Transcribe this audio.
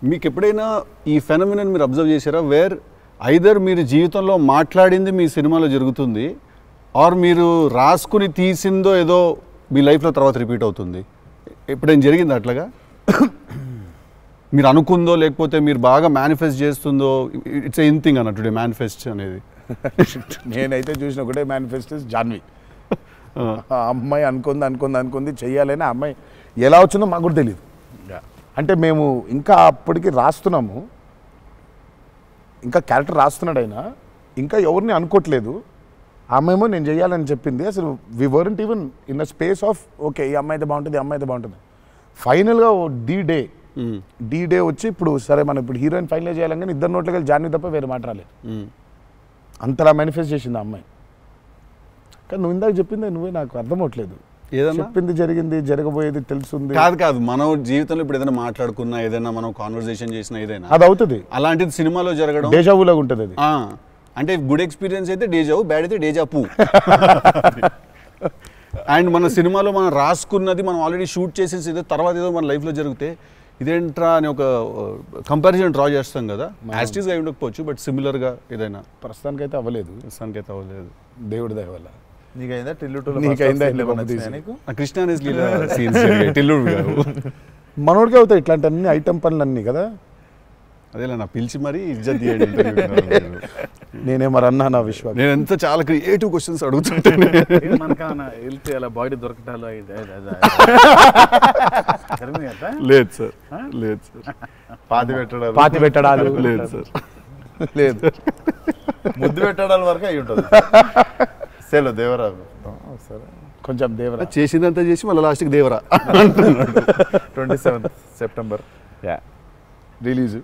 మీకు ఎప్పుడైనా ఈ ఫెనమినన్ మీరు అబ్జర్వ్ చేశారా వేర్ ఐదర్ మీరు జీవితంలో మాట్లాడింది మీ సినిమాలో జరుగుతుంది ఆర్ మీరు రాసుకుని తీసిందో ఏదో మీ లైఫ్లో తర్వాత రిపీట్ అవుతుంది ఎప్పుడైనా జరిగింది అట్లాగా మీరు అనుకుందో లేకపోతే మీరు బాగా మేనిఫెస్ట్ చేస్తుందో ఇట్స్ ఎన్ థింగ్ అన్న టుడే మేనిఫెస్ట్ అనేది నేనైతే చూసిన ఒకటే మేనిఫెస్టో జాన్వి ఆ అమ్మాయి అనుకుంది చెయ్యాలని ఆ అమ్మాయి ఎలా వచ్చిందో మాకు కూడా తెలియదు అంటే మేము ఇంకా అప్పటికి రాస్తున్నాము ఇంకా క్యారెక్టర్ రాస్తున్నాడు అయినా ఇంకా ఎవరిని అనుకోవట్లేదు ఆ అమ్మాయేమో నేను చెయ్యాలని చెప్పింది అసలు we weren't even in the space of okay ఈ అమ్మాయి అయితే బాగుంటుంది ఈ అమ్మాయి అయితే బాగుంటుంది ఫైనల్గా డి డే వచ్చి ఇప్పుడు సరే మనం ఇప్పుడు హీరోయిన్ ఫైనల్ చేయాలని ఇద్దరు నోట్లకి వెళ్ళి జాన్వి తప్ప వేరే మాట రాలేదు అంతలా మేనిఫెస్ట్ చేసింది ఆ అమ్మాయి కానీ నువ్వు ఇందాక చెప్పింది నువ్వే నాకు అర్థం అవట్లేదు చెప్పింది జరిగింది జరగబోయేది తెలుస్తుంది కాదు మనం జీవితంలో ఇప్పుడు ఏదైనా మాట్లాడుకున్నా ఏదైనా మనం కాన్వర్సేషన్ చేసినా ఏదైనా అది అవుతుంది అలాంటిది సినిమాలో జరగడం డేజావులాగా ఉంటుంది అది అంటే గుడ్ ఎక్స్పీరియన్స్ అయితే డేజావు బ్యాడ్ అయితే డేజాపు అండ్ మన సినిమాలో మనం రాసుకున్నది మనం ఆల్రెడీ షూట్ చేసేసి ఏదో తర్వాత ఏదో మన లైఫ్లో జరిగితే ఇదేంట్రా అని ఒక కంపారిజన్ డ్రా చేస్తాం కదా యాస్టీస్గా అయి ఉండకపోవచ్చు బట్ సిమిలర్గా ఏదైనా ప్రస్తుతానికైతే అవ్వలేదు దేవుడి దయ వల్ల నీకైందా కృష్ణ టిల్లుడు మనోడికి అవుతాయి ఇట్లాంటి అన్ని ఐటమ్ పనులు అన్నీ కదా అదేలా నా పిలిచి మరీ ఇజ్జత్ తీయండి నేనే మరి అన్నా నా విశ్వాసం నేను ఎంత చాలా క్రియేటివ్ క్వశ్చన్స్ అడుగుతుంటాను వెళ్తే అలా బాడీ దొరకటాలు లేదు సార్ పాతి పెట్టడాలు లేదు సార్ లేదు ముద్దు పెట్టడాల వరకు అయి ఉంటుంది సెలవు దేవరా సరే కొంచెం దేవరా చేసిందంతా చేసి మళ్ళీ లాస్ట్కి దేవరా 27 సెప్టెంబర్ రిలీజ్